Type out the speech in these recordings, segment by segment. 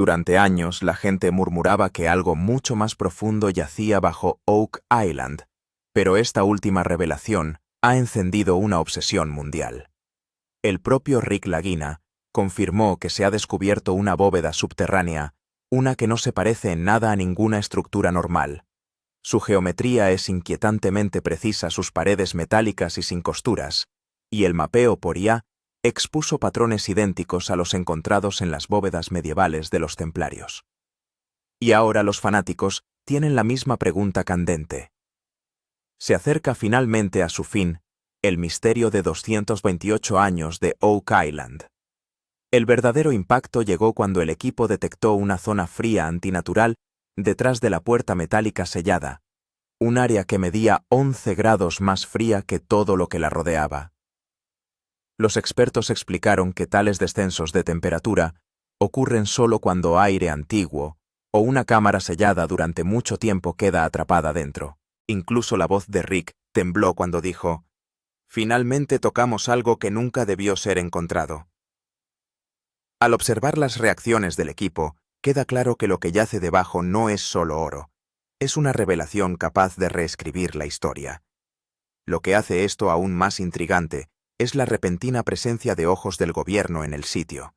Durante años, la gente murmuraba que algo mucho más profundo yacía bajo Oak Island, pero esta última revelación ha encendido una obsesión mundial. El propio Rick Lagina confirmó que se ha descubierto una bóveda subterránea, una que no se parece en nada a ninguna estructura normal. Su geometría es inquietantemente precisa, sus paredes metálicas y sin costuras, y el mapeo por IA expuso patrones idénticos a los encontrados en las bóvedas medievales de los templarios. Y ahora los fanáticos tienen la misma pregunta candente. Se acerca finalmente a su fin el misterio de 228 años de Oak Island. El verdadero impacto llegó cuando el equipo detectó una zona fría antinatural detrás de la puerta metálica sellada, un área que medía 11 grados más fría que todo lo que la rodeaba. Los expertos explicaron que tales descensos de temperatura ocurren solo cuando aire antiguo o una cámara sellada durante mucho tiempo queda atrapada dentro. Incluso la voz de Rick tembló cuando dijo: «Finalmente tocamos algo que nunca debió ser encontrado». Al observar las reacciones del equipo, queda claro que lo que yace debajo no es solo oro. Es una revelación capaz de reescribir la historia. Lo que hace esto aún más intrigante es la repentina presencia de ojos del gobierno en el sitio.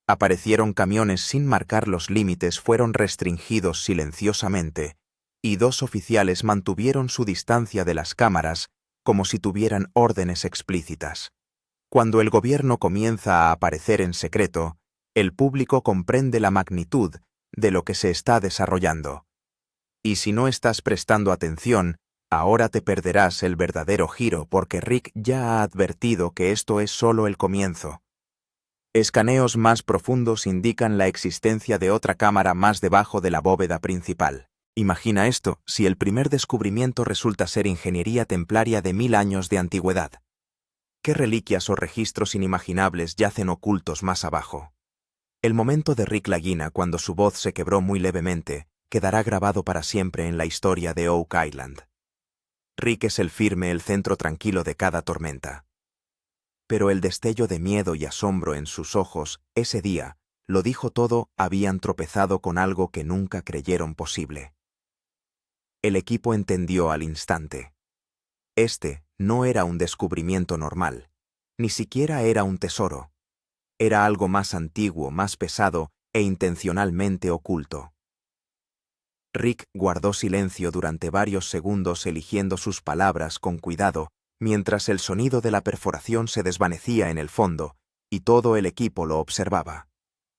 Aparecieron camiones sin marcar los límites, fueron restringidos silenciosamente, y 2 oficiales mantuvieron su distancia de las cámaras como si tuvieran órdenes explícitas. Cuando el gobierno comienza a aparecer en secreto, el público comprende la magnitud de lo que se está desarrollando. Y si no estás prestando atención, ahora te perderás el verdadero giro, porque Rick ya ha advertido que esto es solo el comienzo. Escaneos más profundos indican la existencia de otra cámara más debajo de la bóveda principal. Imagina esto, si el primer descubrimiento resulta ser ingeniería templaria de 1000 años de antigüedad. ¿Qué reliquias o registros inimaginables yacen ocultos más abajo? El momento de Rick Lagina cuando su voz se quebró muy levemente quedará grabado para siempre en la historia de Oak Island. Rick es el firme, el centro tranquilo de cada tormenta. Pero el destello de miedo y asombro en sus ojos, ese día, lo dijo todo: habían tropezado con algo que nunca creyeron posible. El equipo entendió al instante. Este no era un descubrimiento normal, ni siquiera era un tesoro. Era algo más antiguo, más pesado e intencionalmente oculto. Rick guardó silencio durante varios segundos, eligiendo sus palabras con cuidado, mientras el sonido de la perforación se desvanecía en el fondo, y todo el equipo lo observaba.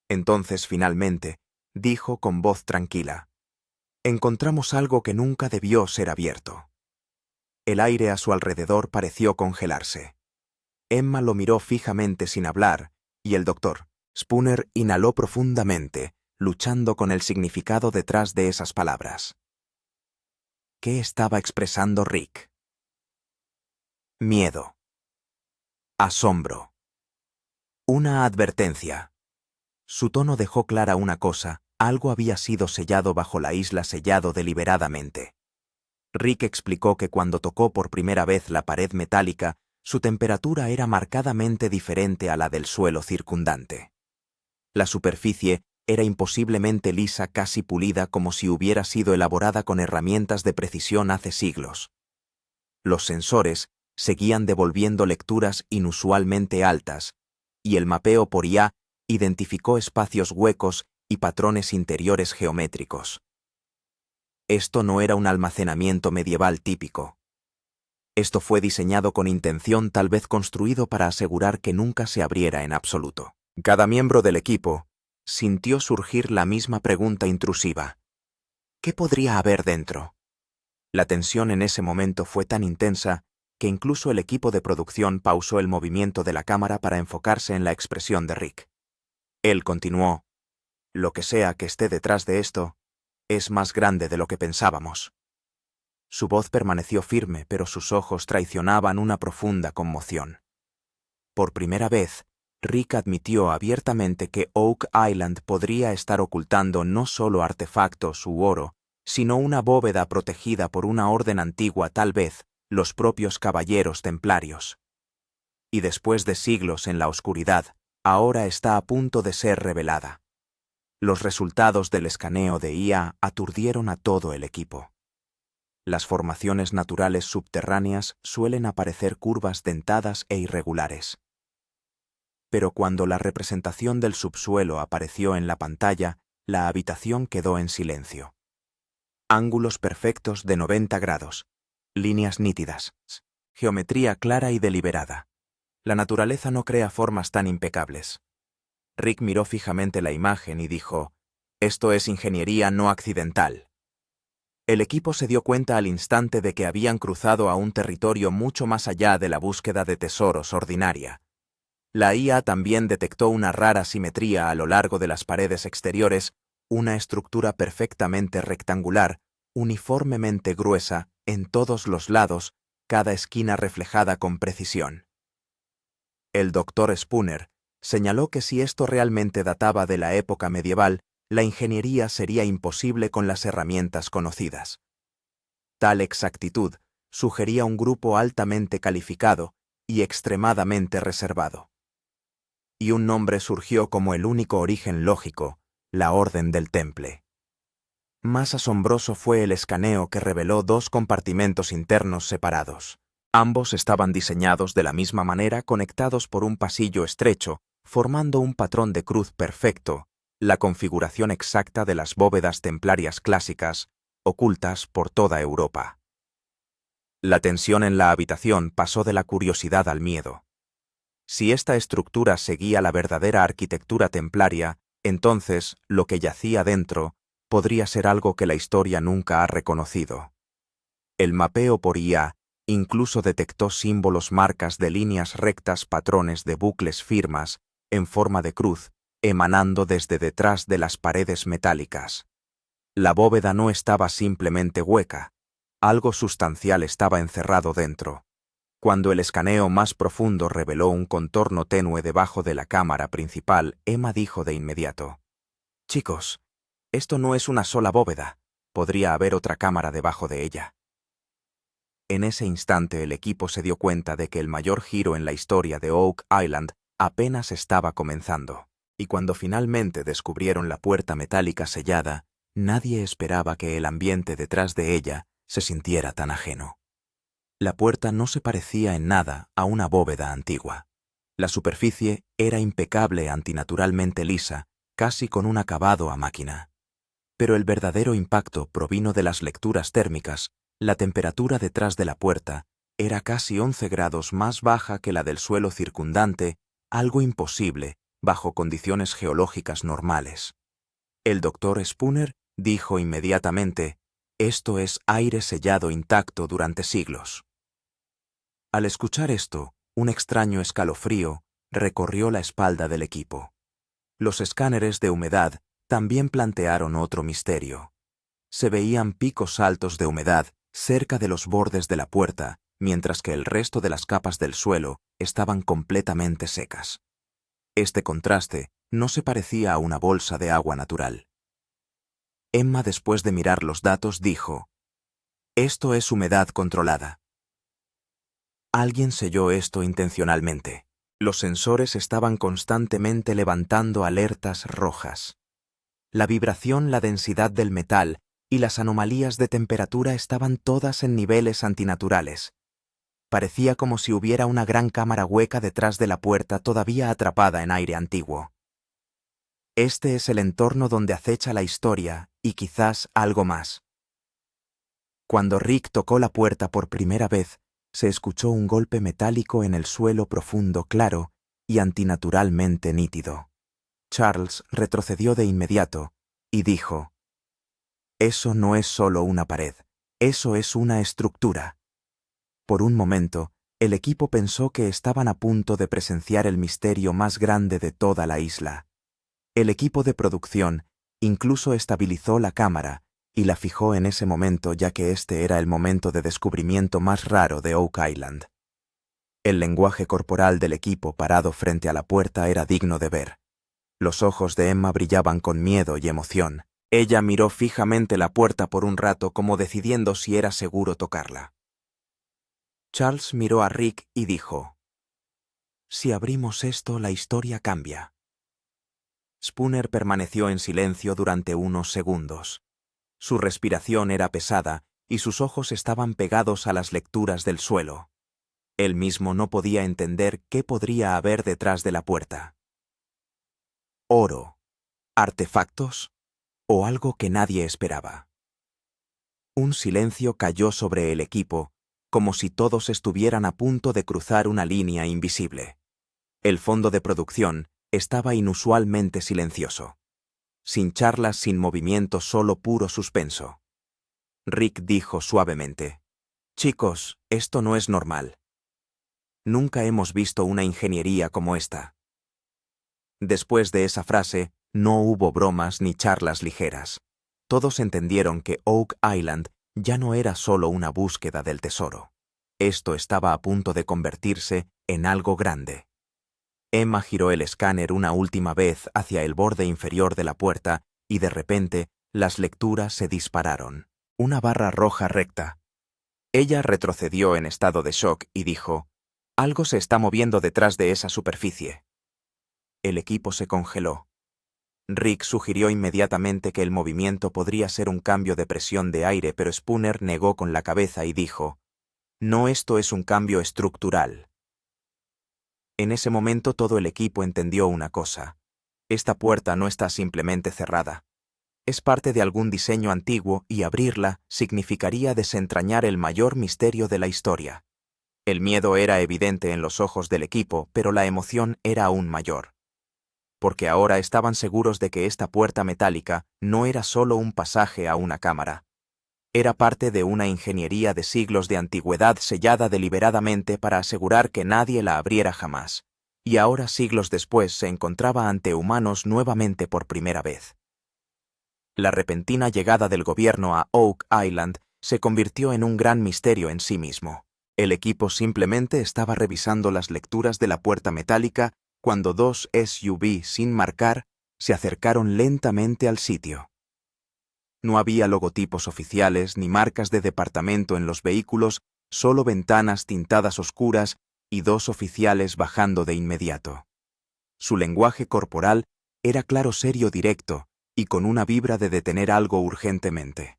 Entonces, finalmente, dijo con voz tranquila: «Encontramos algo que nunca debió ser abierto». El aire a su alrededor pareció congelarse. Emma lo miró fijamente sin hablar, y el doctor Spooner inhaló profundamente, luchando con el significado detrás de esas palabras. ¿Qué estaba expresando Rick? Miedo. Asombro. Una advertencia. Su tono dejó clara una cosa: algo había sido sellado bajo la isla, sellado deliberadamente. Rick explicó que cuando tocó por primera vez la pared metálica, su temperatura era marcadamente diferente a la del suelo circundante. La superficie era imposiblemente lisa, casi pulida, como si hubiera sido elaborada con herramientas de precisión hace siglos. Los sensores seguían devolviendo lecturas inusualmente altas, y el mapeo por IA identificó espacios huecos y patrones interiores geométricos. Esto no era un almacenamiento medieval típico. Esto fue diseñado con intención, tal vez construido para asegurar que nunca se abriera en absoluto. Cada miembro del equipo sintió surgir la misma pregunta intrusiva: ¿qué podría haber dentro? La tensión en ese momento fue tan intensa que incluso el equipo de producción pausó el movimiento de la cámara para enfocarse en la expresión de Rick. Él continuó: «Lo que sea que esté detrás de esto es más grande de lo que pensábamos». Su voz permaneció firme, pero sus ojos traicionaban una profunda conmoción. Por primera vez, Rick admitió abiertamente que Oak Island podría estar ocultando no solo artefactos u oro, sino una bóveda protegida por una orden antigua, tal vez los propios caballeros templarios. Y después de siglos en la oscuridad, ahora está a punto de ser revelada. Los resultados del escaneo de IA aturdieron a todo el equipo. Las formaciones naturales subterráneas suelen aparecer curvas dentadas e irregulares. Pero cuando la representación del subsuelo apareció en la pantalla, la habitación quedó en silencio. Ángulos perfectos de 90 grados, líneas nítidas, geometría clara y deliberada. La naturaleza no crea formas tan impecables. Rick miró fijamente la imagen y dijo, «Esto es ingeniería no accidental». El equipo se dio cuenta al instante de que habían cruzado a un territorio mucho más allá de la búsqueda de tesoros ordinaria. La IA también detectó una rara simetría a lo largo de las paredes exteriores, una estructura perfectamente rectangular, uniformemente gruesa, en todos los lados, cada esquina reflejada con precisión. El doctor Spooner señaló que si esto realmente databa de la época medieval, la ingeniería sería imposible con las herramientas conocidas. Tal exactitud sugería un grupo altamente calificado y extremadamente reservado. Y un nombre surgió como el único origen lógico, la Orden del Temple. Más asombroso fue el escaneo que reveló dos compartimentos internos separados. Ambos estaban diseñados de la misma manera, conectados por un pasillo estrecho, formando un patrón de cruz perfecto, la configuración exacta de las bóvedas templarias clásicas, ocultas por toda Europa. La tensión en la habitación pasó de la curiosidad al miedo. Si esta estructura seguía la verdadera arquitectura templaria, entonces lo que yacía dentro podría ser algo que la historia nunca ha reconocido. El mapeo por IA incluso detectó símbolos, marcas de líneas rectas, patrones de bucles, firmas, en forma de cruz, emanando desde detrás de las paredes metálicas. La bóveda no estaba simplemente hueca, algo sustancial estaba encerrado dentro. Cuando el escaneo más profundo reveló un contorno tenue debajo de la cámara principal, Emma dijo de inmediato, «Chicos, esto no es una sola bóveda, podría haber otra cámara debajo de ella». En ese instante el equipo se dio cuenta de que el mayor giro en la historia de Oak Island apenas estaba comenzando, y cuando finalmente descubrieron la puerta metálica sellada, nadie esperaba que el ambiente detrás de ella se sintiera tan ajeno. La puerta no se parecía en nada a una bóveda antigua. La superficie era impecable, antinaturalmente lisa, casi con un acabado a máquina. Pero el verdadero impacto provino de las lecturas térmicas. La temperatura detrás de la puerta era casi 11 grados más baja que la del suelo circundante, algo imposible bajo condiciones geológicas normales. El doctor Spooner dijo inmediatamente, «Esto es aire sellado intacto durante siglos». Al escuchar esto, un extraño escalofrío recorrió la espalda del equipo. Los escáneres de humedad también plantearon otro misterio. Se veían picos altos de humedad cerca de los bordes de la puerta, mientras que el resto de las capas del suelo estaban completamente secas. Este contraste no se parecía a una bolsa de agua natural. Emma, después de mirar los datos, dijo, «Esto es humedad controlada». Alguien selló esto intencionalmente. Los sensores estaban constantemente levantando alertas rojas. La vibración, la densidad del metal y las anomalías de temperatura estaban todas en niveles antinaturales. Parecía como si hubiera una gran cámara hueca detrás de la puerta todavía atrapada en aire antiguo. Este es el entorno donde acecha la historia y quizás algo más. Cuando Rick tocó la puerta por primera vez, se escuchó un golpe metálico en el suelo profundo, claro y antinaturalmente nítido. Charles retrocedió de inmediato y dijo, «Eso no es solo una pared, eso es una estructura». Por un momento, el equipo pensó que estaban a punto de presenciar el misterio más grande de toda la isla. El equipo de producción incluso estabilizó la cámara y la fijó en ese momento, ya que este era el momento de descubrimiento más raro de Oak Island. El lenguaje corporal del equipo parado frente a la puerta era digno de ver. Los ojos de Emma brillaban con miedo y emoción. Ella miró fijamente la puerta por un rato, como decidiendo si era seguro tocarla. Charles miró a Rick y dijo, «Si abrimos esto, la historia cambia». Spooner permaneció en silencio durante unos segundos. Su respiración era pesada y sus ojos estaban pegados a las lecturas del suelo. Él mismo no podía entender qué podría haber detrás de la puerta. Oro, artefactos o algo que nadie esperaba. Un silencio cayó sobre el equipo, como si todos estuvieran a punto de cruzar una línea invisible. El fondo de producción estaba inusualmente silencioso. Sin charlas, sin movimiento, solo puro suspenso. Rick dijo suavemente: «Chicos, esto no es normal. Nunca hemos visto una ingeniería como esta». Después de esa frase, no hubo bromas ni charlas ligeras. Todos entendieron que Oak Island ya no era solo una búsqueda del tesoro. Esto estaba a punto de convertirse en algo grande. Emma giró el escáner una última vez hacia el borde inferior de la puerta y de repente las lecturas se dispararon. Una barra roja recta. Ella retrocedió en estado de shock y dijo: «Algo se está moviendo detrás de esa superficie». El equipo se congeló. Rick sugirió inmediatamente que el movimiento podría ser un cambio de presión de aire, pero Spooner negó con la cabeza y dijo: «No, esto es un cambio estructural». En ese momento todo el equipo entendió una cosa. Esta puerta no está simplemente cerrada. Es parte de algún diseño antiguo y abrirla significaría desentrañar el mayor misterio de la historia. El miedo era evidente en los ojos del equipo, pero la emoción era aún mayor. Porque ahora estaban seguros de que esta puerta metálica no era solo un pasaje a una cámara. Era parte de una ingeniería de siglos de antigüedad sellada deliberadamente para asegurar que nadie la abriera jamás. Y ahora, siglos después, se encontraba ante humanos nuevamente por primera vez. La repentina llegada del gobierno a Oak Island se convirtió en un gran misterio en sí mismo. El equipo simplemente estaba revisando las lecturas de la puerta metálica cuando dos SUV sin marcar se acercaron lentamente al sitio. No había logotipos oficiales ni marcas de departamento en los vehículos, solo ventanas tintadas oscuras y dos oficiales bajando de inmediato. Su lenguaje corporal era claro, serio, directo y con una vibra de detener algo urgentemente.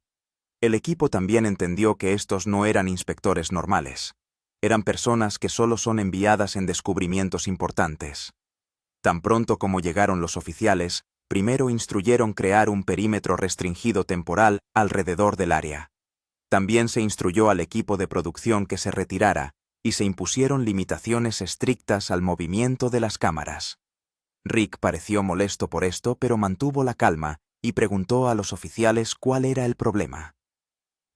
El equipo también entendió que estos no eran inspectores normales. Eran personas que solo son enviadas en descubrimientos importantes. Tan pronto como llegaron los oficiales, primero instruyeron crear un perímetro restringido temporal alrededor del área. También se instruyó al equipo de producción que se retirara y se impusieron limitaciones estrictas al movimiento de las cámaras. Rick pareció molesto por esto, pero mantuvo la calma y preguntó a los oficiales cuál era el problema.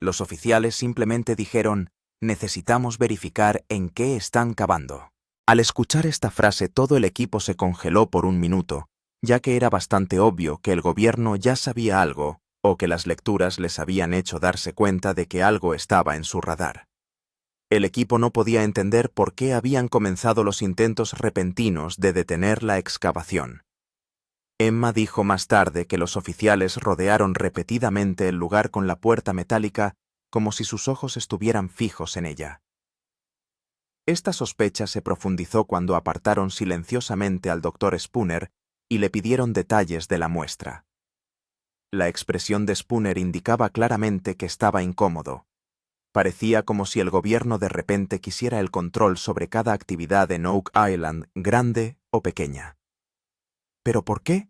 Los oficiales simplemente dijeron: «Necesitamos verificar en qué están cavando». Al escuchar esta frase, todo el equipo se congeló por un minuto, ya que era bastante obvio que el gobierno ya sabía algo, o que las lecturas les habían hecho darse cuenta de que algo estaba en su radar. El equipo no podía entender por qué habían comenzado los intentos repentinos de detener la excavación. Emma dijo más tarde que los oficiales rodearon repetidamente el lugar con la puerta metálica como si sus ojos estuvieran fijos en ella. Esta sospecha se profundizó cuando apartaron silenciosamente al Dr. Spooner y le pidieron detalles de la muestra. La expresión de Spooner indicaba claramente que estaba incómodo. Parecía como si el gobierno de repente quisiera el control sobre cada actividad en Oak Island, grande o pequeña. ¿Pero por qué?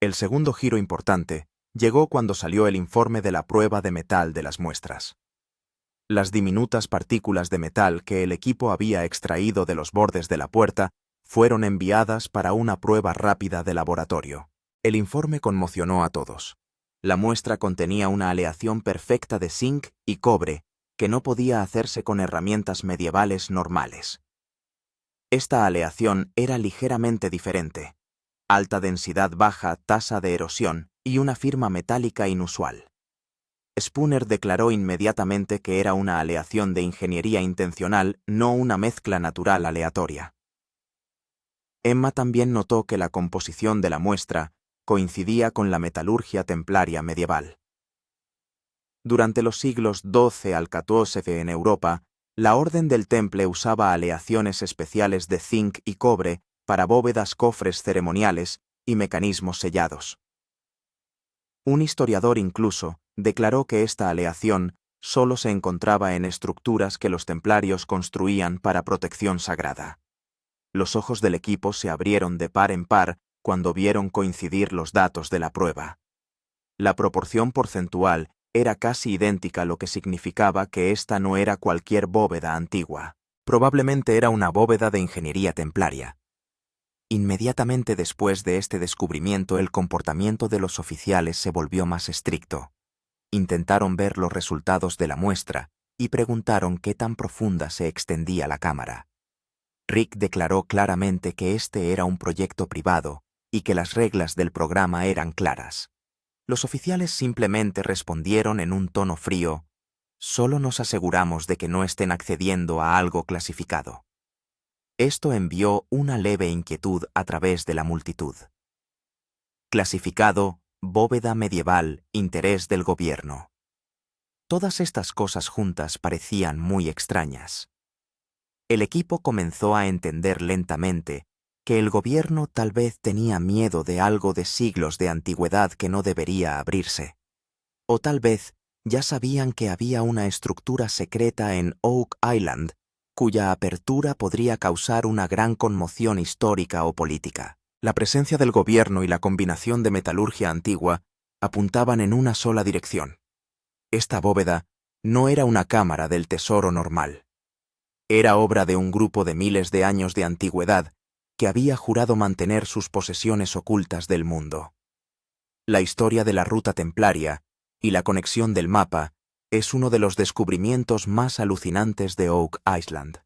El segundo giro importante llegó cuando salió el informe de la prueba de metal de las muestras. Las diminutas partículas de metal que el equipo había extraído de los bordes de la puerta fueron enviadas para una prueba rápida de laboratorio. El informe conmocionó a todos. La muestra contenía una aleación perfecta de zinc y cobre que no podía hacerse con herramientas medievales normales. Esta aleación era ligeramente diferente: alta densidad, baja tasa de erosión y una firma metálica inusual. Spooner declaró inmediatamente que era una aleación de ingeniería intencional, no una mezcla natural aleatoria. Emma también notó que la composición de la muestra coincidía con la metalurgia templaria medieval. Durante los siglos XII al XIV en Europa, la Orden del Temple usaba aleaciones especiales de zinc y cobre para bóvedas, cofres ceremoniales y mecanismos sellados. Un historiador incluso declaró que esta aleación solo se encontraba en estructuras que los templarios construían para protección sagrada. Los ojos del equipo se abrieron de par en par cuando vieron coincidir los datos de la prueba. La proporción porcentual era casi idéntica, lo que significaba que esta no era cualquier bóveda antigua. Probablemente era una bóveda de ingeniería templaria. Inmediatamente después de este descubrimiento, el comportamiento de los oficiales se volvió más estricto. Intentaron ver los resultados de la muestra y preguntaron qué tan profunda se extendía la cámara. Rick declaró claramente que este era un proyecto privado y que las reglas del programa eran claras. Los oficiales simplemente respondieron en un tono frío: «Solo nos aseguramos de que no estén accediendo a algo clasificado». Esto envió una leve inquietud a través de la multitud. Clasificado, bóveda medieval, interés del gobierno. Todas estas cosas juntas parecían muy extrañas. El equipo comenzó a entender lentamente que el gobierno tal vez tenía miedo de algo de siglos de antigüedad que no debería abrirse. O tal vez ya sabían que había una estructura secreta en Oak Island cuya apertura podría causar una gran conmoción histórica o política. La presencia del gobierno y la combinación de metalurgia antigua apuntaban en una sola dirección. Esta bóveda no era una cámara del tesoro normal. Era obra de un grupo de miles de años de antigüedad que había jurado mantener sus posesiones ocultas del mundo. La historia de la ruta templaria y la conexión del mapa es uno de los descubrimientos más alucinantes de Oak Island.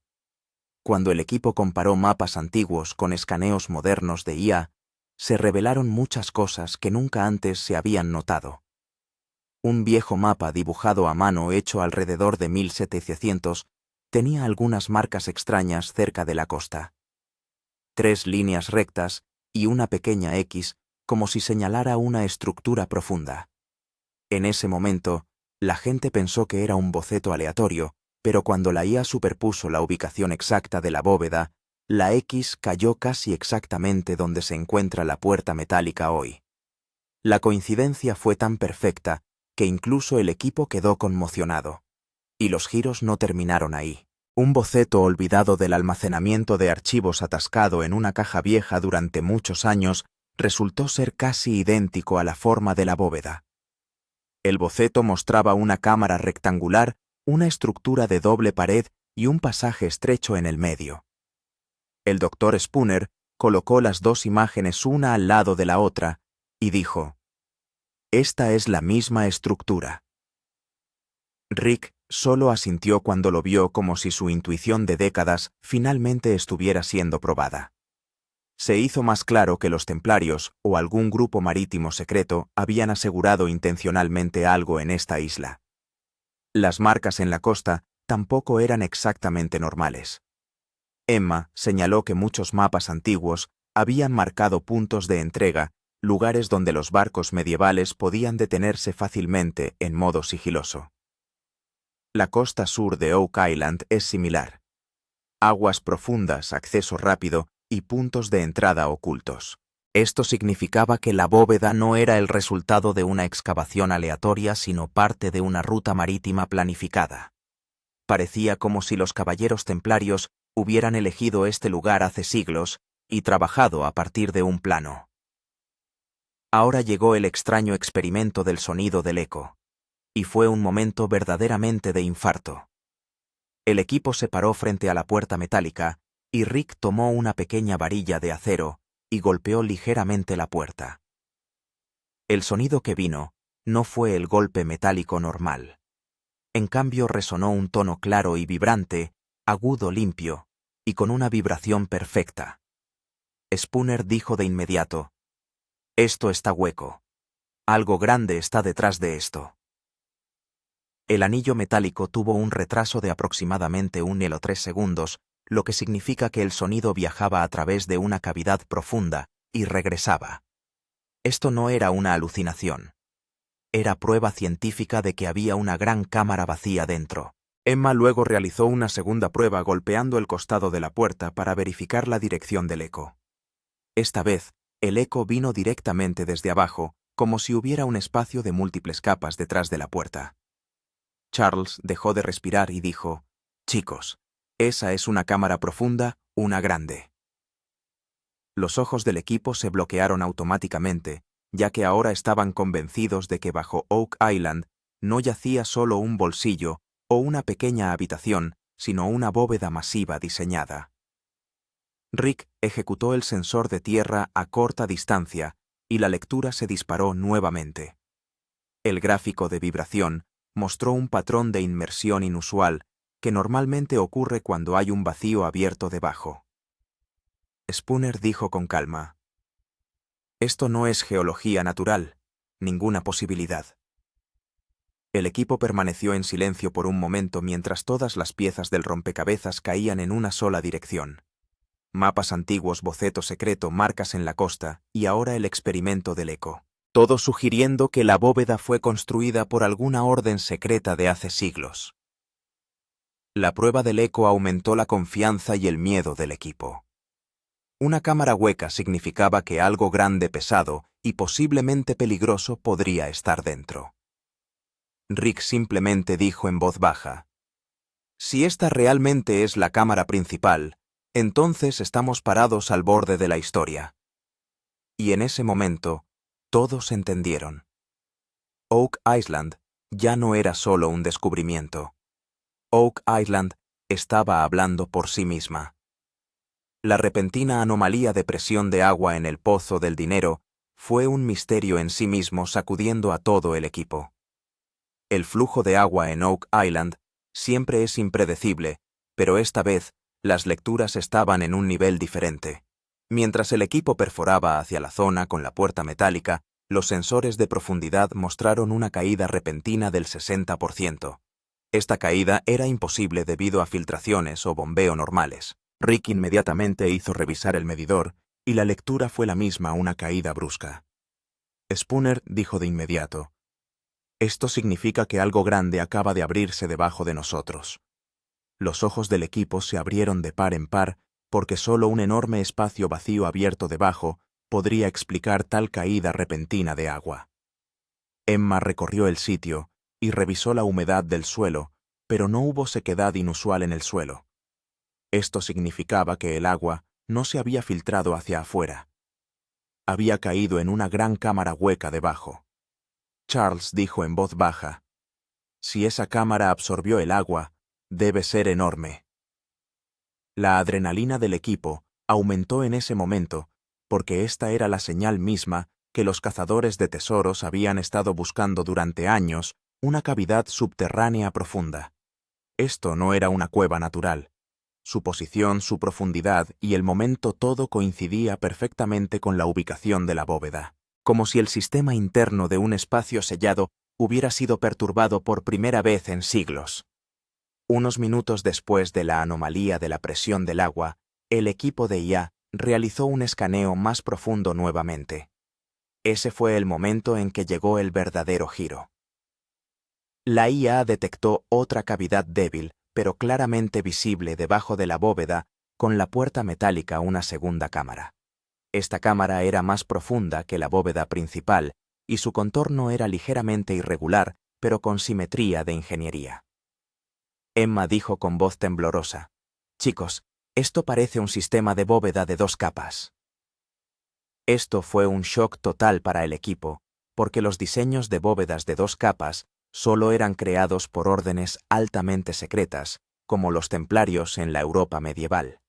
Cuando el equipo comparó mapas antiguos con escaneos modernos de IA, se revelaron muchas cosas que nunca antes se habían notado. Un viejo mapa dibujado a mano hecho alrededor de 1700 tenía algunas marcas extrañas cerca de la costa. 3 líneas rectas y una pequeña X, como si señalara una estructura profunda. En ese momento, la gente pensó que era un boceto aleatorio, pero cuando la IA superpuso la ubicación exacta de la bóveda, la X cayó casi exactamente donde se encuentra la puerta metálica hoy. La coincidencia fue tan perfecta que incluso el equipo quedó conmocionado. Y los giros no terminaron ahí. Un boceto olvidado del almacenamiento de archivos atascado en una caja vieja durante muchos años resultó ser casi idéntico a la forma de la bóveda. El boceto mostraba una cámara rectangular, una estructura de doble pared y un pasaje estrecho en el medio. El Dr. Spooner colocó las dos imágenes una al lado de la otra y dijo: «Esta es la misma estructura». Rick solo asintió cuando lo vio, como si su intuición de décadas finalmente estuviera siendo probada. Se hizo más claro que los templarios o algún grupo marítimo secreto habían asegurado intencionalmente algo en esta isla. Las marcas en la costa tampoco eran exactamente normales. Emma señaló que muchos mapas antiguos habían marcado puntos de entrega, lugares donde los barcos medievales podían detenerse fácilmente en modo sigiloso. La costa sur de Oak Island es similar. Aguas profundas, acceso rápido y puntos de entrada ocultos. Esto significaba que la bóveda no era el resultado de una excavación aleatoria, sino parte de una ruta marítima planificada. Parecía como si los caballeros templarios hubieran elegido este lugar hace siglos y trabajado a partir de un plano. Ahora llegó el extraño experimento del sonido del eco. Y fue un momento verdaderamente de infarto. El equipo se paró frente a la puerta metálica y Rick tomó una pequeña varilla de acero y golpeó ligeramente la puerta. El sonido que vino no fue el golpe metálico normal. En cambio resonó un tono claro y vibrante, agudo, limpio, y con una vibración perfecta. Spooner dijo de inmediato: «Esto está hueco. Algo grande está detrás de esto». El anillo metálico tuvo un retraso de aproximadamente 1 o 3 segundos, lo que significa que el sonido viajaba a través de una cavidad profunda y regresaba. Esto no era una alucinación. Era prueba científica de que había una gran cámara vacía dentro. Emma luego realizó una segunda prueba golpeando el costado de la puerta para verificar la dirección del eco. Esta vez, El eco vino directamente desde abajo, como si hubiera un espacio de múltiples capas detrás de la puerta. Charles dejó de respirar y dijo: «Chicos, esa es una cámara profunda, una grande». Los ojos del equipo se bloquearon automáticamente, ya que ahora estaban convencidos de que bajo Oak Island no yacía solo un bolsillo o una pequeña habitación, sino una bóveda masiva diseñada. Rick ejecutó el sensor de tierra a corta distancia y la lectura se disparó nuevamente. El gráfico de vibración mostró un patrón de inmersión inusual que normalmente ocurre cuando hay un vacío abierto debajo. Spooner dijo con calma: «Esto no es geología natural, ninguna posibilidad». El equipo permaneció en silencio por un momento mientras todas las piezas del rompecabezas caían en una sola dirección. Mapas antiguos, boceto secreto, marcas en la costa, y ahora el experimento del eco. Todo sugiriendo que la bóveda fue construida por alguna orden secreta de hace siglos. La prueba del eco aumentó la confianza y el miedo del equipo. Una cámara hueca significaba que algo grande, pesado y posiblemente peligroso podría estar dentro. Rick simplemente dijo en voz baja: «Si esta realmente es la cámara principal, entonces estamos parados al borde de la historia». Y en ese momento, todos entendieron. Oak Island ya no era solo un descubrimiento. Oak Island estaba hablando por sí misma. La repentina anomalía de presión de agua en el pozo del dinero fue un misterio en sí mismo, sacudiendo a todo el equipo. El flujo de agua en Oak Island siempre es impredecible, pero esta vez las lecturas estaban en un nivel diferente. Mientras el equipo perforaba hacia la zona con la puerta metálica, los sensores de profundidad mostraron una caída repentina del 60%. Esta caída era imposible debido a filtraciones o bombeo normales. Rick inmediatamente hizo revisar el medidor y la lectura fue la misma, una caída brusca. Spooner dijo de inmediato: «Esto significa que algo grande acaba de abrirse debajo de nosotros». Los ojos del equipo se abrieron de par en par porque solo un enorme espacio vacío abierto debajo podría explicar tal caída repentina de agua. Emma recorrió el sitio y revisó la humedad del suelo, pero no hubo sequedad inusual en el suelo. Esto significaba que el agua no se había filtrado hacia afuera. Había caído en una gran cámara hueca debajo. Charles dijo en voz baja: «Si esa cámara absorbió el agua, debe ser enorme». La adrenalina del equipo aumentó en ese momento, porque esta era la señal misma que los cazadores de tesoros habían estado buscando durante años, una cavidad subterránea profunda. Esto no era una cueva natural. Su posición, su profundidad y el momento, todo coincidía perfectamente con la ubicación de la bóveda, como si el sistema interno de un espacio sellado hubiera sido perturbado por primera vez en siglos. Unos minutos después de la anomalía de la presión del agua, el equipo de IA realizó un escaneo más profundo nuevamente. Ese fue el momento en que llegó el verdadero giro. La IA detectó otra cavidad débil, pero claramente visible debajo de la bóveda, con la puerta metálica, una segunda cámara. Esta cámara era más profunda que la bóveda principal y su contorno era ligeramente irregular, pero con simetría de ingeniería. Emma dijo con voz temblorosa: «Chicos, esto parece un sistema de bóveda de 2 capas». Esto fue un shock total para el equipo, porque los diseños de bóvedas de 2 capas solo eran creados por órdenes altamente secretas, como los templarios en la Europa medieval.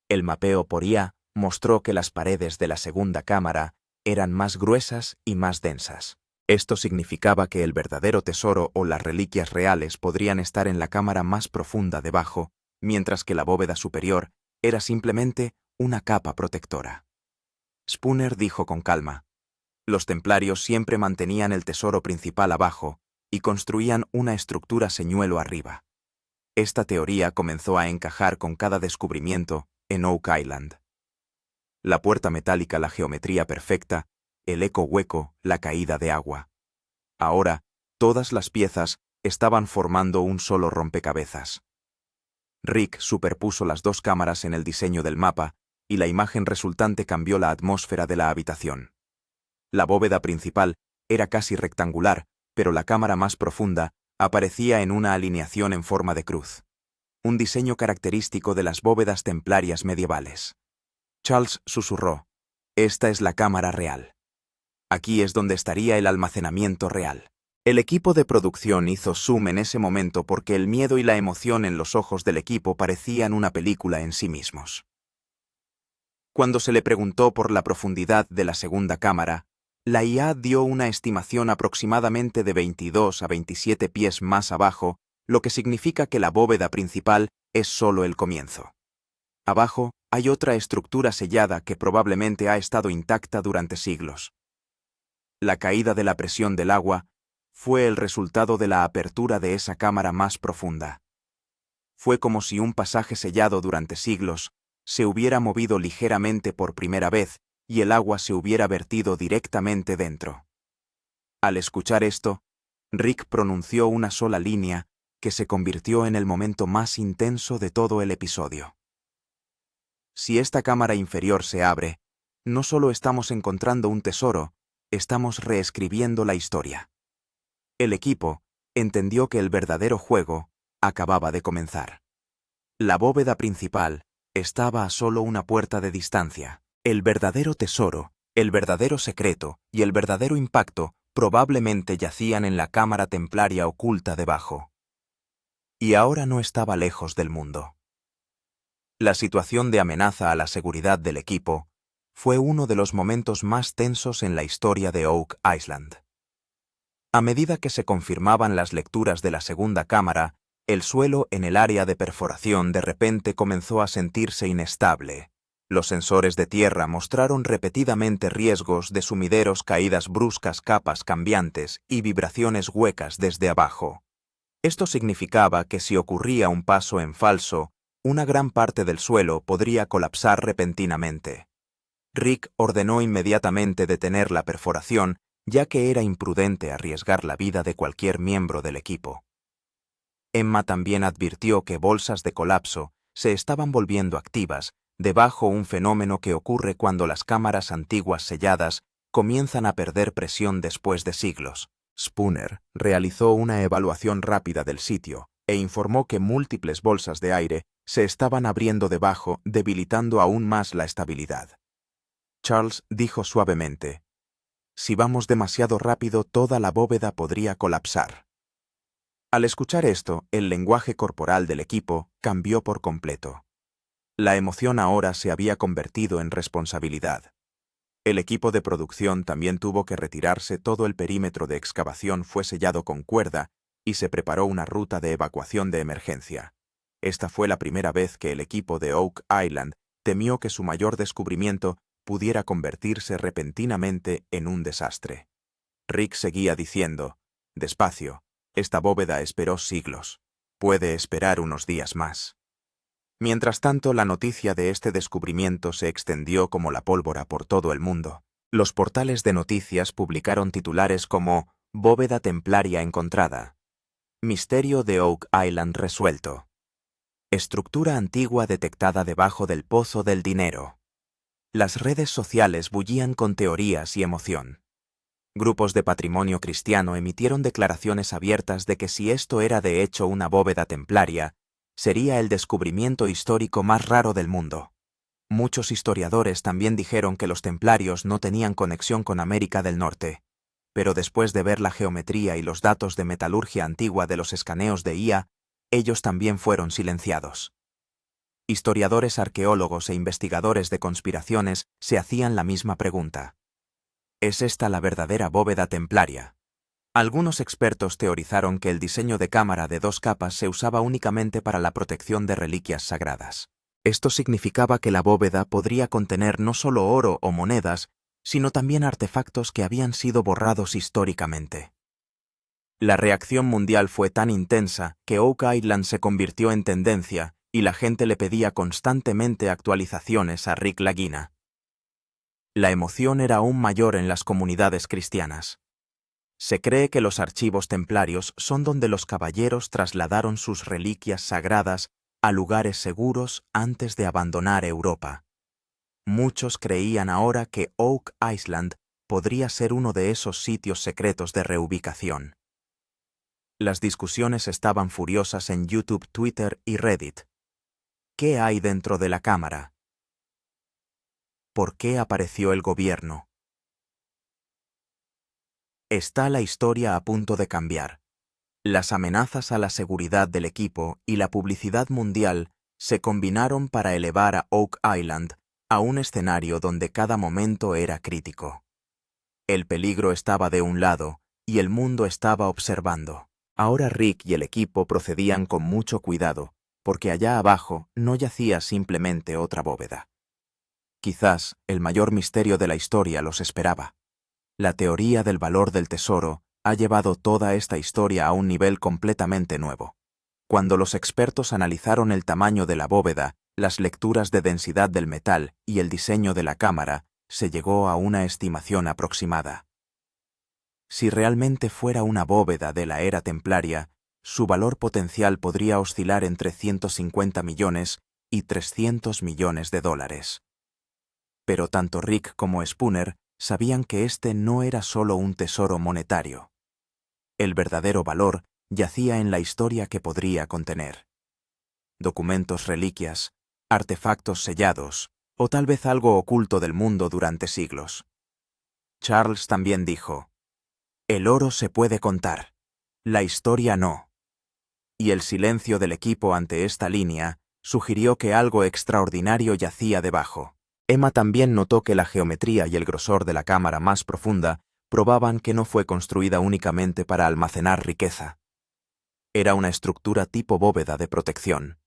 El mapeo por IA mostró que las paredes de la segunda cámara eran más gruesas y más densas. Esto significaba que el verdadero tesoro o las reliquias reales podrían estar en la cámara más profunda debajo, mientras que la bóveda superior era simplemente una capa protectora. Spooner dijo con calma: «Los templarios siempre mantenían el tesoro principal abajo y construían una estructura señuelo arriba». Esta teoría comenzó a encajar con cada descubrimiento en Oak Island. La puerta metálica, la geometría perfecta, el eco hueco, la caída de agua. Ahora, todas las piezas estaban formando un solo rompecabezas. Rick superpuso las 2 cámaras en el diseño del mapa y la imagen resultante cambió la atmósfera de la habitación. La bóveda principal era casi rectangular, pero la cámara más profunda aparecía en una alineación en forma de cruz. Un diseño característico de las bóvedas templarias medievales. Charles susurró: «Esta es la cámara real. Aquí es donde estaría el almacenamiento real». El equipo de producción hizo zoom en ese momento porque el miedo y la emoción en los ojos del equipo parecían una película en sí mismos. Cuando se le preguntó por la profundidad de la segunda cámara, la IA dio una estimación aproximadamente de 22 a 27 pies más abajo, lo que significa que la bóveda principal es solo el comienzo. Abajo hay otra estructura sellada que probablemente ha estado intacta durante siglos. La caída de la presión del agua fue el resultado de la apertura de esa cámara más profunda. Fue como si un pasaje sellado durante siglos se hubiera movido ligeramente por primera vez y el agua se hubiera vertido directamente dentro. Al escuchar esto, Rick pronunció una sola línea que se convirtió en el momento más intenso de todo el episodio. Si esta cámara inferior se abre, no solo estamos encontrando un tesoro, estamos reescribiendo la historia. El equipo entendió que el verdadero juego acababa de comenzar. La bóveda principal estaba a solo una puerta de distancia. El verdadero tesoro, el verdadero secreto y el verdadero impacto probablemente yacían en la cámara templaria oculta debajo. Y ahora no estaba lejos del mundo. La situación de amenaza a la seguridad del equipo fue uno de los momentos más tensos en la historia de Oak Island. A medida que se confirmaban las lecturas de la segunda cámara, el suelo en el área de perforación de repente comenzó a sentirse inestable. Los sensores de tierra mostraron repetidamente riesgos de sumideros, caídas bruscas, capas cambiantes y vibraciones huecas desde abajo. Esto significaba que si ocurría un paso en falso, una gran parte del suelo podría colapsar repentinamente. Rick ordenó inmediatamente detener la perforación, ya que era imprudente arriesgar la vida de cualquier miembro del equipo. Emma también advirtió que bolsas de colapso se estaban volviendo activas, debajo un fenómeno que ocurre cuando las cámaras antiguas selladas comienzan a perder presión después de siglos. Spooner realizó una evaluación rápida del sitio e informó que múltiples bolsas de aire se estaban abriendo debajo, debilitando aún más la estabilidad. Charles dijo suavemente: «Si vamos demasiado rápido, toda la bóveda podría colapsar». Al escuchar esto, el lenguaje corporal del equipo cambió por completo. La emoción ahora se había convertido en responsabilidad. El equipo de producción también tuvo que retirarse. Todo el perímetro de excavación fue sellado con cuerda y se preparó una ruta de evacuación de emergencia. Esta fue la primera vez que el equipo de Oak Island temió que su mayor descubrimiento pudiera convertirse repentinamente en un desastre. Rick seguía diciendo: «Despacio, esta bóveda esperó siglos. Puede esperar unos días más». Mientras tanto, la noticia de este descubrimiento se extendió como la pólvora por todo el mundo. Los portales de noticias publicaron titulares como «Bóveda templaria encontrada», «Misterio de Oak Island resuelto», «Estructura antigua detectada debajo del pozo del dinero». Las redes sociales bullían con teorías y emoción. Grupos de patrimonio cristiano emitieron declaraciones abiertas de que si esto era de hecho una bóveda templaria, sería el descubrimiento histórico más raro del mundo. Muchos historiadores también dijeron que los templarios no tenían conexión con América del Norte, pero después de ver la geometría y los datos de metalurgia antigua de los escaneos de IA, ellos también fueron silenciados. Historiadores, arqueólogos e investigadores de conspiraciones se hacían la misma pregunta. ¿Es esta la verdadera bóveda templaria? Algunos expertos teorizaron que el diseño de cámara de 2 capas se usaba únicamente para la protección de reliquias sagradas. Esto significaba que la bóveda podría contener no solo oro o monedas, sino también artefactos que habían sido borrados históricamente. La reacción mundial fue tan intensa que Oak Island se convirtió en tendencia y la gente le pedía constantemente actualizaciones a Rick Lagina. La emoción era aún mayor en las comunidades cristianas. Se cree que los archivos templarios son donde los caballeros trasladaron sus reliquias sagradas a lugares seguros antes de abandonar Europa. Muchos creían ahora que Oak Island podría ser uno de esos sitios secretos de reubicación. Las discusiones estaban furiosas en YouTube, Twitter y Reddit. ¿Qué hay dentro de la cámara? ¿Por qué apareció el gobierno? Está la historia a punto de cambiar. Las amenazas a la seguridad del equipo y la publicidad mundial se combinaron para elevar a Oak Island a un escenario donde cada momento era crítico. El peligro estaba de un lado y el mundo estaba observando. Ahora Rick y el equipo procedían con mucho cuidado, porque allá abajo no yacía simplemente otra bóveda. Quizás el mayor misterio de la historia los esperaba. La teoría del valor del tesoro ha llevado toda esta historia a un nivel completamente nuevo. Cuando los expertos analizaron el tamaño de la bóveda, las lecturas de densidad del metal y el diseño de la cámara, se llegó a una estimación aproximada. Si realmente fuera una bóveda de la era templaria, su valor potencial podría oscilar entre 150 millones y 300 millones de dólares. Pero tanto Rick como Spooner sabían que este no era solo un tesoro monetario. El verdadero valor yacía en la historia que podría contener. Documentos, reliquias, artefactos sellados, o tal vez algo oculto del mundo durante siglos. Charles también dijo: el oro se puede contar, la historia no. Y el silencio del equipo ante esta línea sugirió que algo extraordinario yacía debajo. Emma también notó que la geometría y el grosor de la cámara más profunda probaban que no fue construida únicamente para almacenar riqueza. Era una estructura tipo bóveda de protección.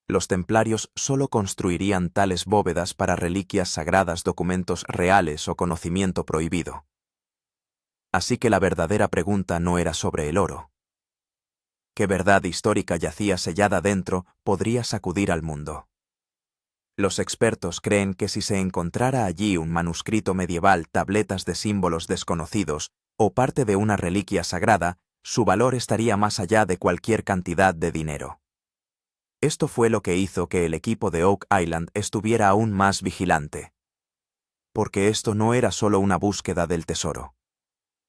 Los templarios solo construirían tales bóvedas para reliquias sagradas, documentos reales o conocimiento prohibido. Así que la verdadera pregunta no era sobre el oro. ¿Qué verdad histórica yacía sellada dentro podría sacudir al mundo? Los expertos creen que si se encontrara allí un manuscrito medieval, tabletas de símbolos desconocidos o parte de una reliquia sagrada, su valor estaría más allá de cualquier cantidad de dinero. Esto fue lo que hizo que el equipo de Oak Island estuviera aún más vigilante. Porque esto no era solo una búsqueda del tesoro.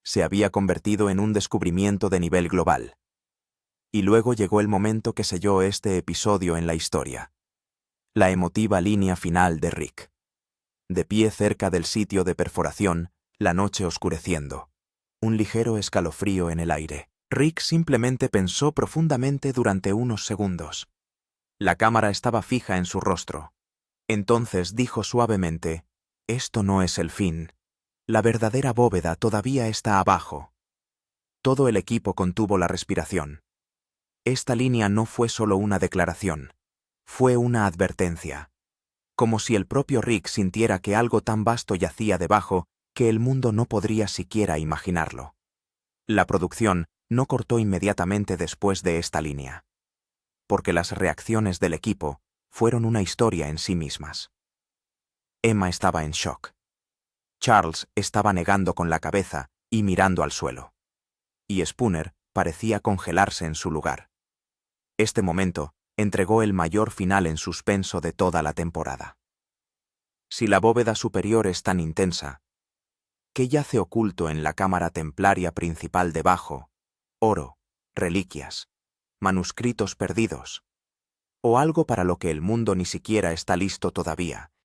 Se había convertido en un descubrimiento de nivel global. Y luego llegó el momento que selló este episodio en la historia. La emotiva línea final de Rick. De pie cerca del sitio de perforación, la noche oscureciendo. Un ligero escalofrío en el aire. Rick simplemente pensó profundamente durante unos segundos. La cámara estaba fija en su rostro. Entonces dijo suavemente: esto no es el fin. La verdadera bóveda todavía está abajo. Todo el equipo contuvo la respiración. Esta línea no fue solo una declaración. Fue una advertencia. Como si el propio Rick sintiera que algo tan vasto yacía debajo que el mundo no podría siquiera imaginarlo. La producción no cortó inmediatamente después de esta línea. Porque las reacciones del equipo fueron una historia en sí mismas. Emma estaba en shock. Charles estaba negando con la cabeza y mirando al suelo. Y Spooner parecía congelarse en su lugar. Este momento entregó el mayor final en suspenso de toda la temporada. Si la bóveda superior es tan intensa, ¿qué yace oculto en la cámara templaria principal debajo? Oro, reliquias, manuscritos perdidos, o algo para lo que el mundo ni siquiera está listo todavía.